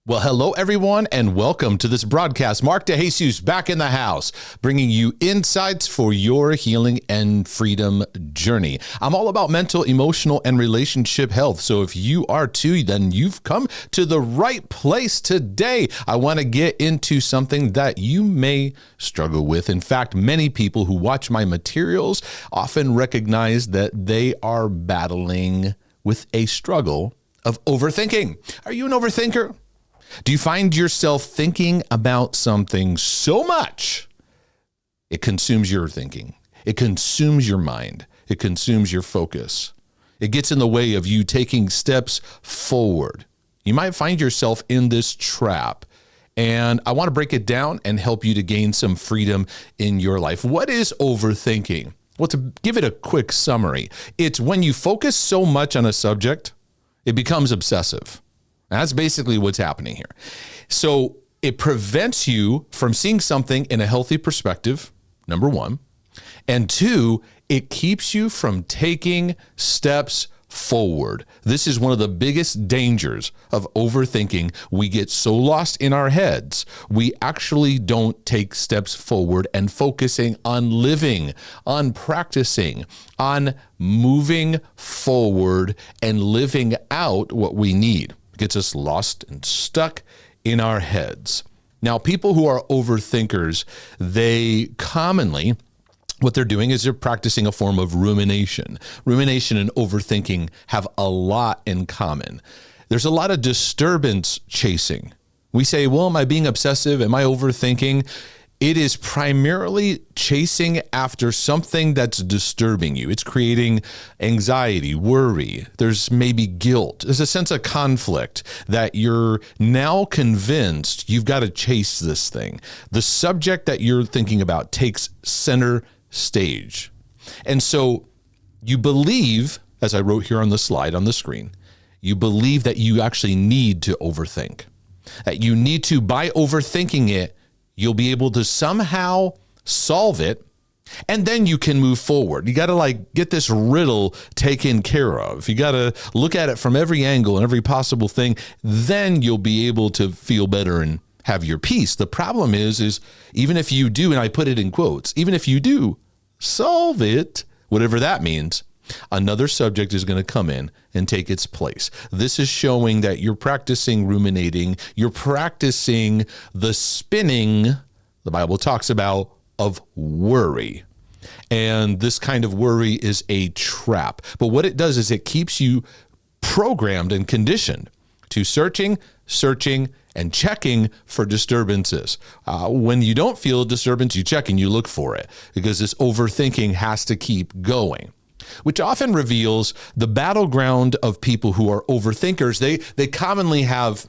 Well, hello, everyone, and welcome to this broadcast. Mark DeJesus back in the house, bringing you insights for your healing and freedom journey. I'm all about mental, emotional, and relationship health. So if you are too, then you've come to the right place today. I want to get into something that you may struggle with. In fact, many people who watch my materials often recognize that they are battling with a struggle of overthinking. Are you an overthinker? Do you find yourself thinking about something so much it consumes your thinking? It consumes your mind. It consumes your focus. It gets in the way of you taking steps forward. You might find yourself in this trap, and I want to break it down and help you to gain some freedom in your life. What is overthinking? Well, to give it a quick summary, it's when you focus so much on a subject, it becomes obsessive. That's basically what's happening here. So it prevents you from seeing something in a healthy perspective, number one. And two, it keeps you from taking steps forward. This is one of the biggest dangers of overthinking. We get so lost in our heads, we actually don't take steps forward and focusing on living, on practicing, on moving forward and living out what we need. Gets us lost and stuck in our heads. Now, people who are overthinkers, they commonly, what they're doing is they're practicing a form of rumination. Rumination and overthinking have a lot in common. There's a lot of disturbance chasing. We say, well, am I being obsessive? Am I overthinking? It is primarily chasing after something that's disturbing you. It's creating anxiety, worry. There's maybe guilt. There's a sense of conflict that you're now convinced you've got to chase this thing. The subject that you're thinking about takes center stage. And so you believe, as I wrote here on the slide on the screen, you believe that you actually need to overthink, that you need to, by overthinking it, you'll be able to somehow solve it, and then you can move forward. You got to get this riddle taken care of. You got to look at it from every angle and every possible thing. Then you'll be able to feel better and have your peace. The problem is even if you do, and I put it in quotes, even if you do solve it, whatever that means, another subject is going to come in and take its place. This is showing that you're practicing ruminating. You're practicing the spinning, the Bible talks about, of worry. And this kind of worry is a trap. But what it does is it keeps you programmed and conditioned to searching, and checking for disturbances. When you don't feel a disturbance, you check and you look for it, because this overthinking has to keep going, which often reveals the battleground of people who are overthinkers. They commonly have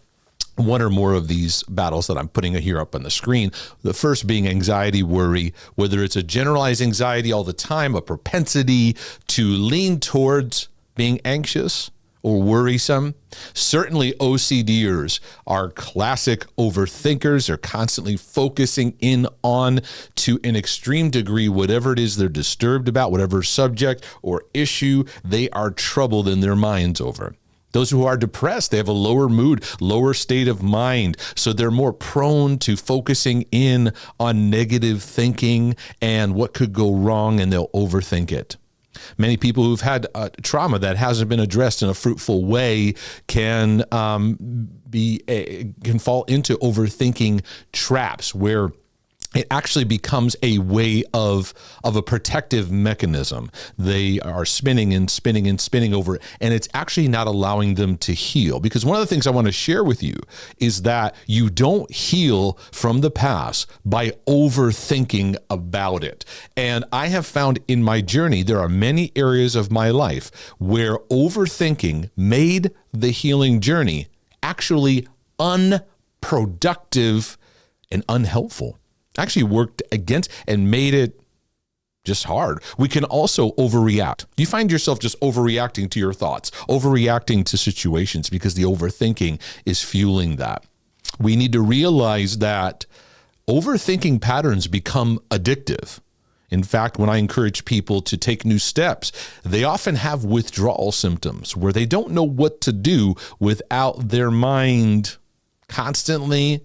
one or more of these battles that I'm putting here up on the screen. The first being anxiety, worry, whether it's a generalized anxiety all the time, a propensity to lean towards being anxious or worrisome. Certainly OCDers are classic overthinkers. They're constantly focusing in on, to an extreme degree, whatever it is they're disturbed about, whatever subject or issue they are troubled in their minds over. Those who are depressed, they have a lower mood, lower state of mind, so they're more prone to focusing in on negative thinking and what could go wrong, and they'll overthink it. Many people who've had trauma that hasn't been addressed in a fruitful way can fall into overthinking traps, where it actually becomes a way of a protective mechanism. They are spinning and spinning and spinning over it, and it's actually not allowing them to heal. Because one of the things I want to share with you is that you don't heal from the past by overthinking about it. And I have found in my journey, there are many areas of my life where overthinking made the healing journey actually unproductive and unhelpful. Actually worked against and made it just hard. We can also overreact. You find yourself just overreacting to your thoughts, overreacting to situations, because the overthinking is fueling that. We need to realize that overthinking patterns become addictive. In fact, when I encourage people to take new steps, they often have withdrawal symptoms where they don't know what to do without their mind constantly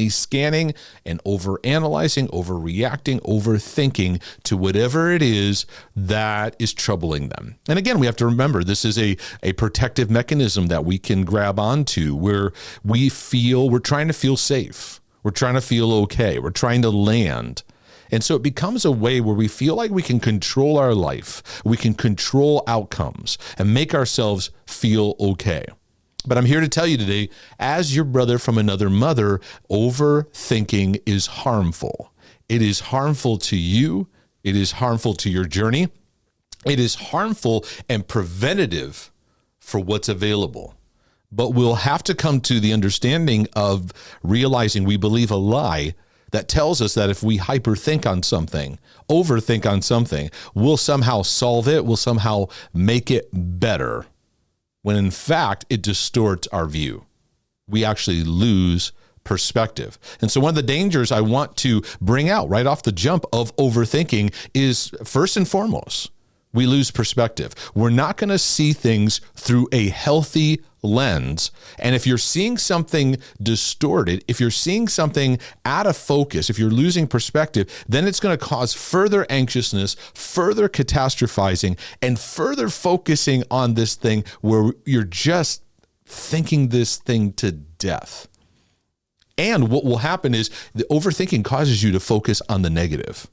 scanning and overanalyzing, overreacting, overthinking to whatever it is that is troubling them. And again, we have to remember this is a protective mechanism that we can grab onto where we're trying to feel safe. We're trying to feel okay. We're trying to land. And so it becomes a way where we feel like we can control our life. We can control outcomes and make ourselves feel okay. But I'm here to tell you today, as your brother from another mother, overthinking is harmful. It is harmful to you. It is harmful to your journey. It is harmful and preventative for what's available. But we'll have to come to the understanding of realizing we believe a lie that tells us that if we hyperthink on something, overthink on something, we'll somehow solve it, we'll somehow make it better, when in fact it distorts our view. We actually lose perspective. And so one of the dangers I want to bring out right off the jump of overthinking is, first and foremost, we lose perspective. We're not going to see things through a healthy lens. And if you're seeing something distorted, if you're seeing something out of focus, if you're losing perspective, then it's going to cause further anxiousness, further catastrophizing, and further focusing on this thing where you're just thinking this thing to death. And what will happen is the overthinking causes you to focus on the negative.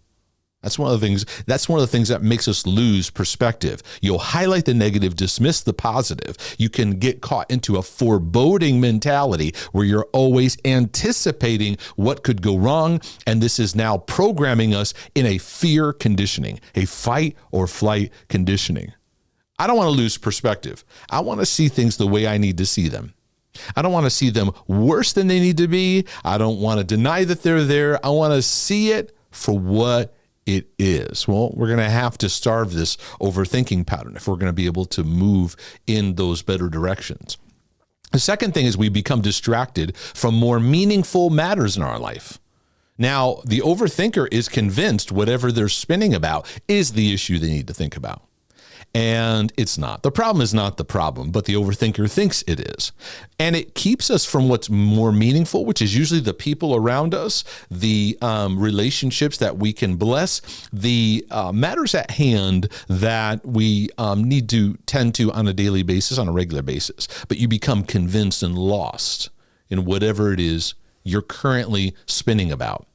That's one of the things that makes us lose perspective. You'll highlight the negative, dismiss the positive. You can get caught into a foreboding mentality where you're always anticipating what could go wrong. And this is now programming us in a fear conditioning, a fight or flight conditioning. I don't want to lose perspective. I want to see things the way I need to see them. I don't want to see them worse than they need to be. I don't want to deny that they're there. I want to see it for what it is. Well, we're going to have to starve this overthinking pattern if we're going to be able to move in those better directions. The second thing is we become distracted from more meaningful matters in our life. Now, the overthinker is convinced whatever they're spinning about is the issue they need to think about. And it's not. The problem is not the problem, but the overthinker thinks it is. And it keeps us from what's more meaningful, which is usually the people around us, the relationships that we can bless, the matters at hand that we need to tend to on a daily basis, on a regular basis. But you become convinced and lost in whatever it is you're currently spinning about.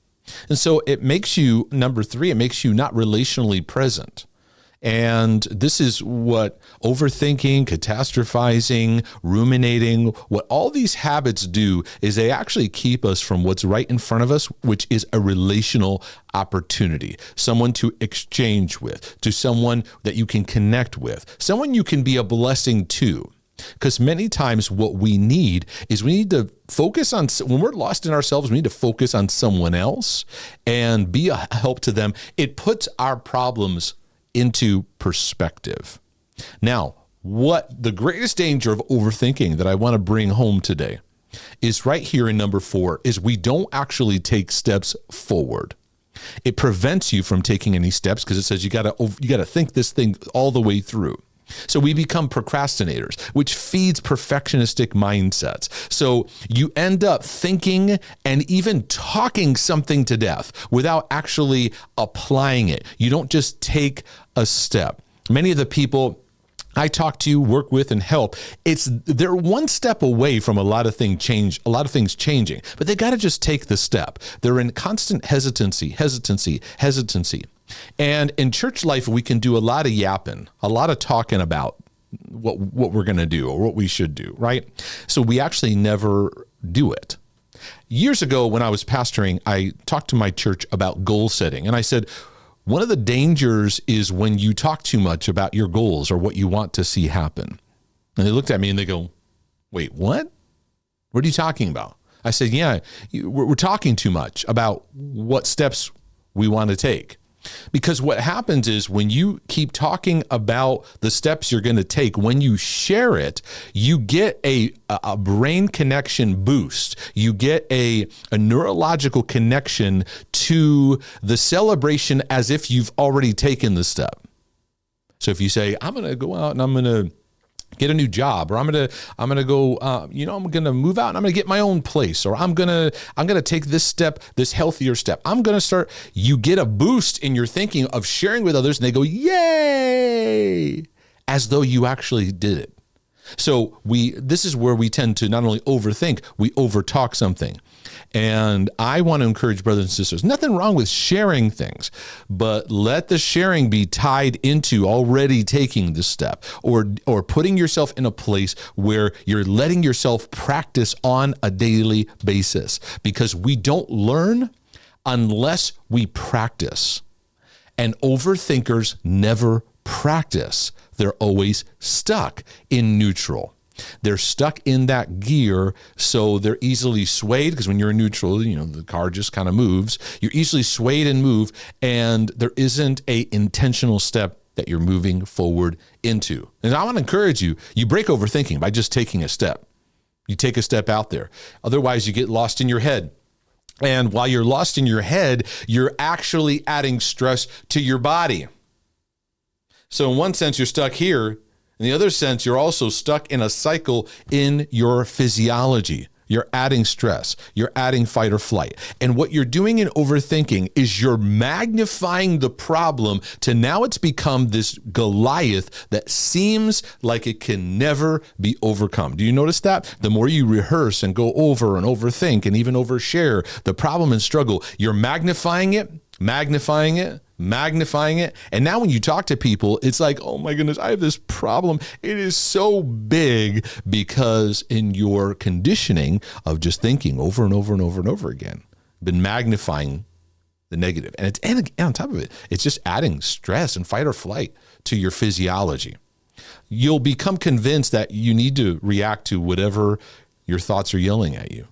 And so it makes you, number three, it makes you not relationally present. And this is what overthinking, catastrophizing, ruminating, what all these habits do is they actually keep us from what's right in front of us, which is a relational opportunity, someone to exchange with, to someone that you can connect with, someone you can be a blessing to. Because many times what we need is we need to focus on, when we're lost in ourselves, we need to focus on someone else and be a help to them. It puts our problems into perspective. Now, what the greatest danger of overthinking that I want to bring home today is right here in number 4 is we don't actually take steps forward. It prevents you from taking any steps because it says you got to think this thing all the way through. So we become procrastinators, which feeds perfectionistic mindsets. So you end up thinking and even talking something to death without actually applying it. You don't just take a step. Many of the people I talk to, work with, and help, they're one step away from a lot of things changing, but they got to just take the step. They're in constant hesitancy. And in church life, we can do a lot of yapping, a lot of talking about what we're going to do or what we should do, right? So we actually never do it. Years ago, when I was pastoring, I talked to my church about goal setting. And I said, one of the dangers is when you talk too much about your goals or what you want to see happen. And they looked at me and they go, wait, what? What are you talking about? I said, yeah, we're talking too much about what steps we want to take. Because what happens is when you keep talking about the steps you're going to take, when you share it, you get a brain connection boost. You get a neurological connection to the celebration as if you've already taken the step. So if you say, I'm going to go out and I'm going to get a new job, or I'm gonna go, I'm gonna move out and I'm gonna get my own place, or I'm gonna take this step, this healthier step. I'm gonna start. You get a boost in your thinking of sharing with others, and they go, yay, as though you actually did it. So this is where we tend to not only overthink, we overtalk something. And I want to encourage brothers and sisters, nothing wrong with sharing things, but let the sharing be tied into already taking the step, or putting yourself in a place where you're letting yourself practice on a daily basis, because we don't learn unless we practice. And overthinkers never practice. They're always stuck in neutral. They're stuck in that gear, so they're easily swayed, because when you're in neutral, the car just kind of moves. You're easily swayed and move, and there isn't a intentional step that you're moving forward into. And I want to encourage you, you break overthinking by just taking a step. You take a step out there. Otherwise, you get lost in your head. And while you're lost in your head, you're actually adding stress to your body. So in one sense, you're stuck here. In the other sense, you're also stuck in a cycle in your physiology. You're adding stress. You're adding fight or flight. And what you're doing in overthinking is you're magnifying the problem to now it's become this Goliath that seems like it can never be overcome. Do you notice that? The more you rehearse and go over and overthink and even overshare the problem and struggle, you're magnifying it. And now when you talk to people, it's like, oh my goodness, I have this problem. It is so big, because in your conditioning of just thinking over and over and over and over again, been magnifying the negative. And on top of it, it's just adding stress and fight or flight to your physiology. You'll become convinced that you need to react to whatever your thoughts are yelling at you.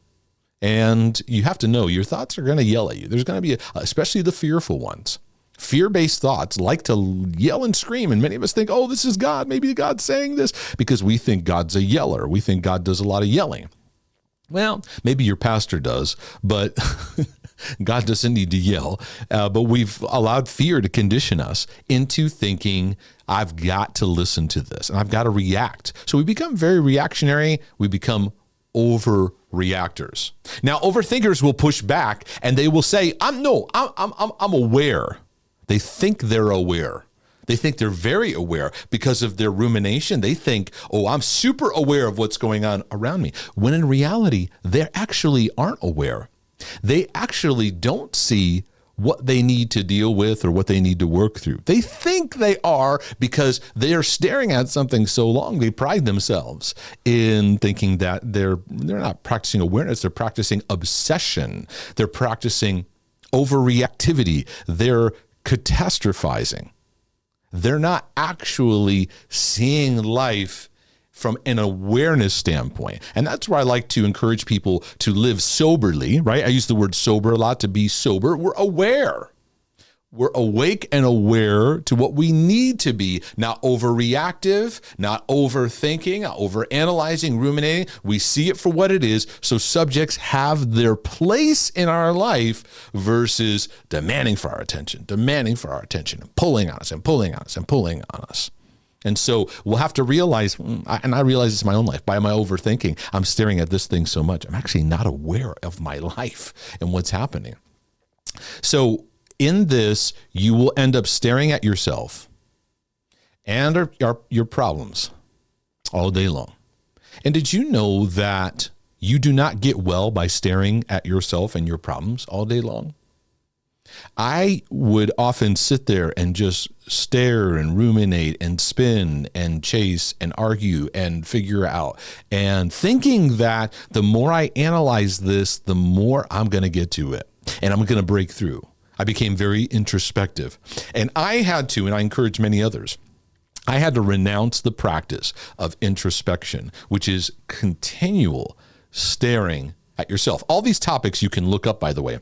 And you have to know your thoughts are going to yell at you. There's going to be, especially the fearful ones. Fear-based thoughts like to yell and scream. And many of us think, oh, this is God. Maybe God's saying this, because we think God's a yeller. We think God does a lot of yelling. Well, maybe your pastor does, but God doesn't need to yell. But we've allowed fear to condition us into thinking, I've got to listen to this and I've got to react. So we become very reactionary. We become overreactors. Now, overthinkers will push back and they will say, I'm aware. They think they're aware. They think they're very aware because of their rumination. They think, oh, I'm super aware of what's going on around me. When in reality, they actually aren't aware. They actually don't see what they need to deal with or what they need to work through. They think they are because they are staring at something so long. They pride themselves in thinking that they're not practicing awareness. They're practicing obsession. They're practicing overreactivity. They're catastrophizing. They're not actually seeing life from an awareness standpoint. And that's where I like to encourage people to live soberly, right? I use the word sober a lot, to be sober. We're aware. We're awake and aware to what we need to be, not overreactive, not overthinking, not overanalyzing, ruminating. We see it for what it is. So subjects have their place in our life versus demanding for our attention, and pulling on us and pulling on us and pulling on us. And so we'll have to realize, and I realize this in my own life, by my overthinking, I'm staring at this thing so much. I'm actually not aware of my life and what's happening. So in this, you will end up staring at yourself and your problems all day long. And did you know that you do not get well by staring at yourself and your problems all day long? I would often sit there and just stare and ruminate and spin and chase and argue and figure out, and thinking that the more I analyze this, the more I'm going to get to it and I'm going to break through. I became very introspective, and I had to, and I encourage many others, I had to renounce the practice of introspection, which is continual staring at yourself. All these topics you can look up, by the way,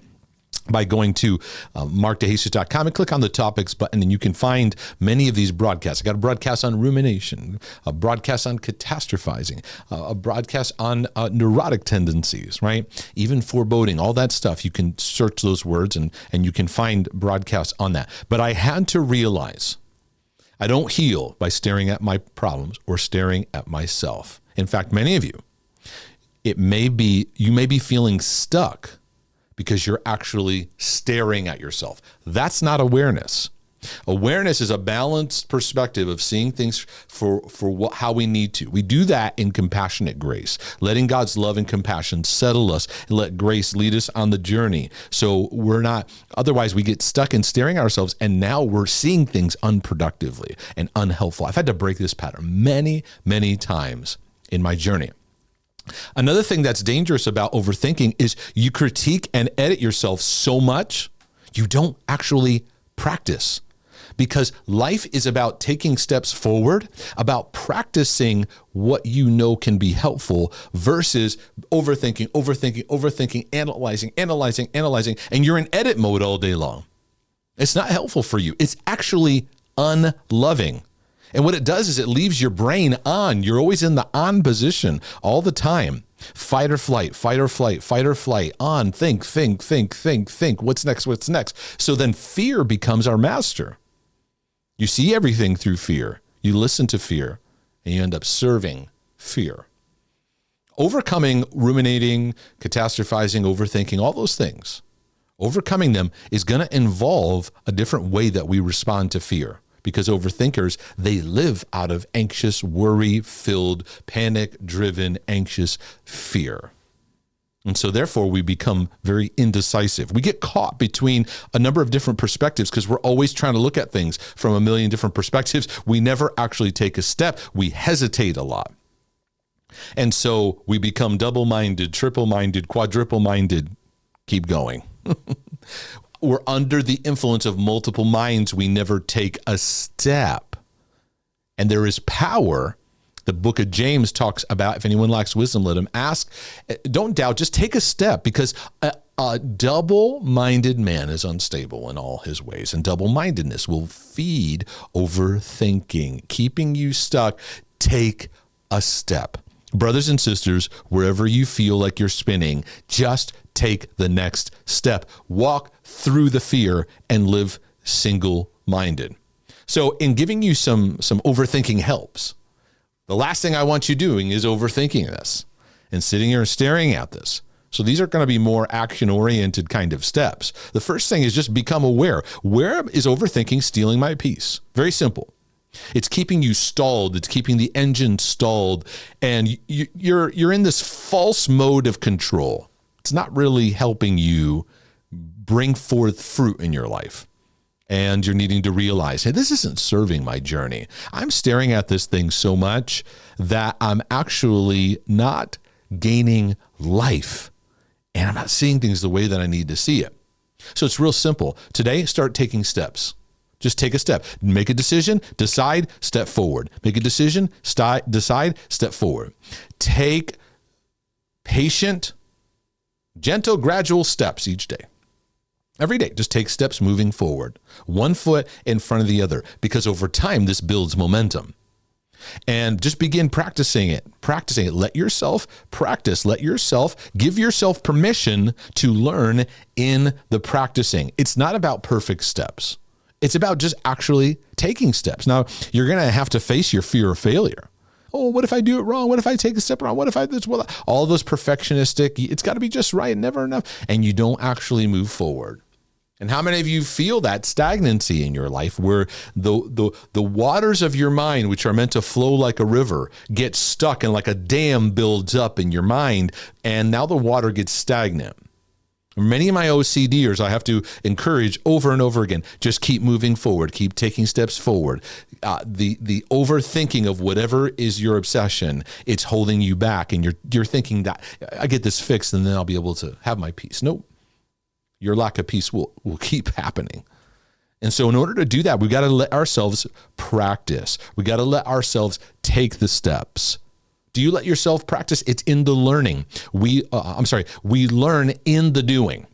by going to markdejesus.com and click on the topics button, and you can find many of these broadcasts. I got a broadcast on rumination, a broadcast on catastrophizing, a broadcast on neurotic tendencies, right? Even foreboding, all that stuff. You can search those words and you can find broadcasts on that. But I had to realize I don't heal by staring at my problems or staring at myself. In fact, many of you, you may be feeling stuck because you're actually staring at yourself. That's not awareness. Awareness is a balanced perspective of seeing things for how we need to. We do that in compassionate grace, letting God's love and compassion settle us and let grace lead us on the journey. So otherwise we get stuck in staring at ourselves, and now we're seeing things unproductively and unhelpful. I've had to break this pattern many, many times in my journey. Another thing that's dangerous about overthinking is you critique and edit yourself so much, you don't actually practice. Because life is about taking steps forward, about practicing what you know can be helpful versus overthinking, analyzing, and you're in edit mode all day long. It's not helpful for you. It's actually unloving. And what it does is it leaves your brain on. You're always in the on position all the time. Fight or flight, on, think. What's next? So then fear becomes our master. You see everything through fear. You listen to fear, and you end up serving fear. Overcoming, ruminating, catastrophizing, overthinking, all those things, overcoming them is going to involve a different way that we respond to fear. Because overthinkers, they live out of anxious, worry-filled, panic-driven, anxious fear. And so therefore, we become very indecisive. We get caught between a number of different perspectives because we're always trying to look at things from a million different perspectives. We never actually take a step. We hesitate a lot. And so we become double-minded, triple-minded, quadruple-minded. Keep going. We're under the influence of multiple minds. We never take a step. And there is power. The book of James talks about, if anyone lacks wisdom, let him ask. Don't doubt, just take a step, because a double-minded man is unstable in all his ways, and double-mindedness will feed overthinking, keeping you stuck. Take a step. Brothers and sisters, wherever you feel like you're spinning, just take the next step. Walk through the fear and live single-minded. So in giving you some overthinking helps, the last thing I want you doing is overthinking this and sitting here and staring at this. So these are going to be more action-oriented kind of steps. The first thing is just become aware. Where is overthinking stealing my peace? Very simple. It's keeping you stalled. It's keeping the engine stalled. And you're in this false mode of control. It's not really helping you bring forth fruit in your life. And you're needing to realize, hey, this isn't serving my journey. I'm staring at this thing so much that I'm actually not gaining life. And I'm not seeing things the way that I need to see it. So it's real simple. Today, start taking steps. Just take a step. Make a decision, decide, step forward. Make a decision, decide, step forward. Take patient, gentle, gradual steps each day. Every day, just take steps moving forward, one foot in front of the other, because over time, this builds momentum. And just begin practicing it. Let yourself practice. Give yourself permission to learn in the practicing. It's not about perfect steps. It's about just actually taking steps. Now, you're going to have to face your fear of failure. Oh, what if I do it wrong? What if I take a step wrong? What if I this? Well, all those perfectionistic, it's got to be just right, never enough. And you don't actually move forward. And how many of you feel that stagnancy in your life where the waters of your mind, which are meant to flow like a river, get stuck and like a dam builds up in your mind, and now the water gets stagnant? Many of my OCDers, I have to encourage over and over again, just keep moving forward, keep taking steps forward. The overthinking of whatever is your obsession, it's holding you back, and you're thinking that I get this fixed and then I'll be able to have my peace. Nope. Your lack of peace will keep happening. And so in order to do that, we got to let ourselves practice. We got to let ourselves take the steps. Do you let yourself practice? It's in the learning. We learn in the doing.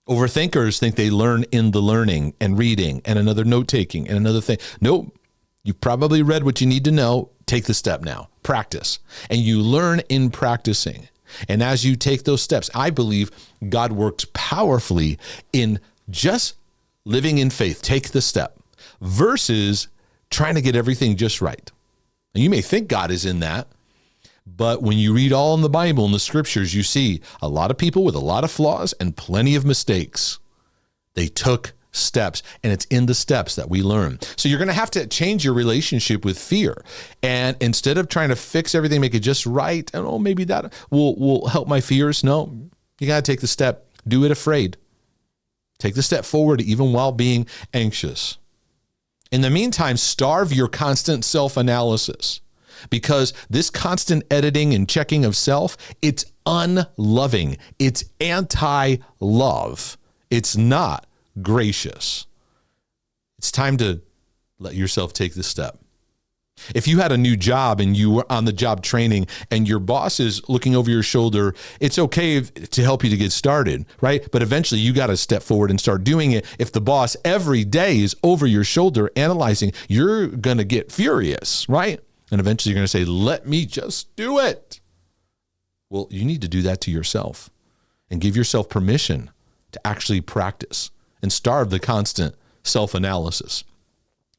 Overthinkers think they learn in the learning and reading and another note-taking and another thing. Nope. You've probably read what you need to know. Take the step now. Practice. And you learn in practicing. And as you take those steps, I believe God works powerfully in just living in faith. Take the step. versus trying to get everything just right. And you may think God is in that, but when you read all in the Bible and the scriptures, you see a lot of people with a lot of flaws and plenty of mistakes. They took steps, and it's in the steps that we learn. So you're going to have to change your relationship with fear. And instead of trying to fix everything, make it just right, and maybe that will help my fears. No, you got to take the step. Do it afraid. Take the step forward even while being anxious. In the meantime, starve your constant self-analysis, because this constant editing and checking of self, it's unloving. It's anti-love. It's not gracious. It's time to let yourself take the step. If you had a new job and you were on the job training and your boss is looking over your shoulder, it's okay to help you to get started, right? But eventually you got to step forward and start doing it. If the boss every day is over your shoulder analyzing, you're going to get furious, right? And eventually you're going to say, let me just do it. Well, you need to do that to yourself and give yourself permission to actually practice and starve the constant self-analysis.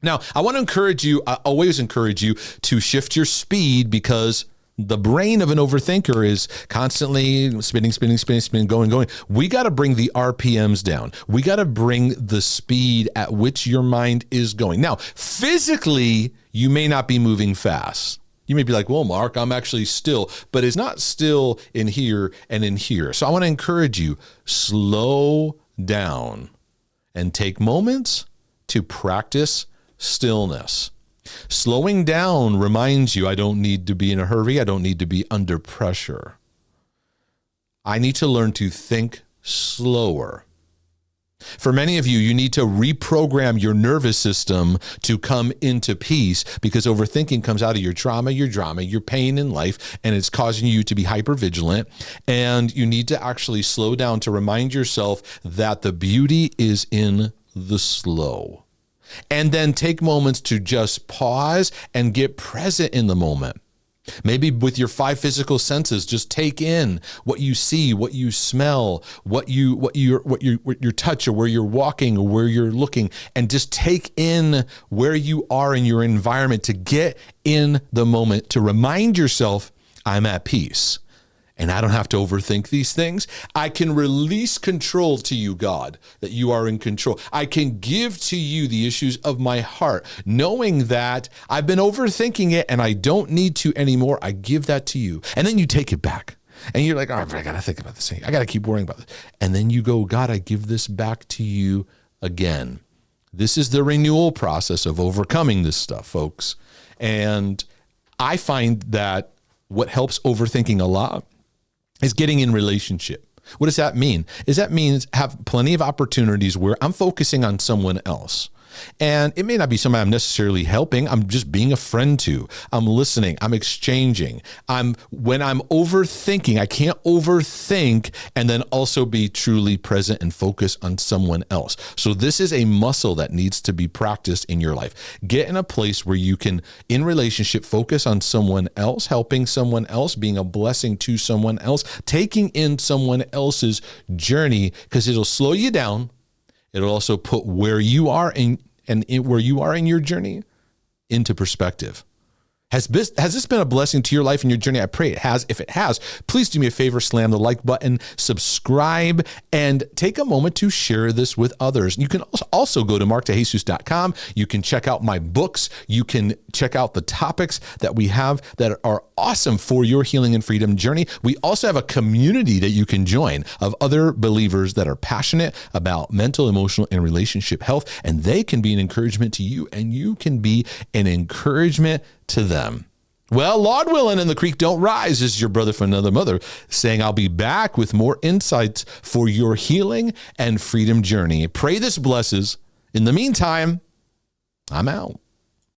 Now, I want to encourage you, I always encourage you to shift your speed, because the brain of an overthinker is constantly spinning, going. We got to bring the RPMs down. We got to bring the speed at which your mind is going. Now, physically, you may not be moving fast. You may be like, well, Mark, I'm actually still, but it's not still in here and in here. So I want to encourage you, slow down and take moments to practice stillness. Slowing down reminds you, I don't need to be in a hurry. I don't need to be under pressure. I need to learn to think slower. For many of you, you need to reprogram your nervous system to come into peace, because overthinking comes out of your trauma, your drama, your pain in life, and it's causing you to be hypervigilant. And you need to actually slow down to remind yourself that the beauty is in the slow. And then take moments to just pause and get present in the moment. Maybe with your 5 physical senses, just take in what you see, what you smell, what your touch, or where you're walking, or where you're looking, and just take in where you are in your environment to get in the moment, to remind yourself, I'm at peace. And I don't have to overthink these things. I can release control to you, God, that you are in control. I can give to you the issues of my heart, knowing that I've been overthinking it and I don't need to anymore. I give that to you. And then you take it back. And you're like, oh, I got to think about this thing. I got to keep worrying about this. And then you go, God, I give this back to you again. This is the renewal process of overcoming this stuff, folks. And I find that what helps overthinking a lot is getting in relationship. What does that mean? That means have plenty of opportunities where I'm focusing on someone else. And it may not be somebody I'm necessarily helping. I'm just being a friend to. I'm listening. I'm exchanging. When I'm overthinking, I can't overthink and then also be truly present and focus on someone else. So this is a muscle that needs to be practiced in your life. Get in a place where you can, in relationship, focus on someone else, helping someone else, being a blessing to someone else, taking in someone else's journey, because it'll slow you down. It'll also put where you are in your journey into perspective. Has this been a blessing to your life and your journey? I pray it has. If it has, please do me a favor, slam the like button, subscribe, and take a moment to share this with others. You can also go to markdejesus.com. You can check out my books. You can check out the topics that we have that are awesome for your healing and freedom journey. We also have a community that you can join of other believers that are passionate about mental, emotional, and relationship health, and they can be an encouragement to you, and you can be an encouragement to them. Well, Lord willing, and the creek don't rise, is your brother from another mother saying, I'll be back with more insights for your healing and freedom journey. Pray this blesses. In the meantime, I'm out.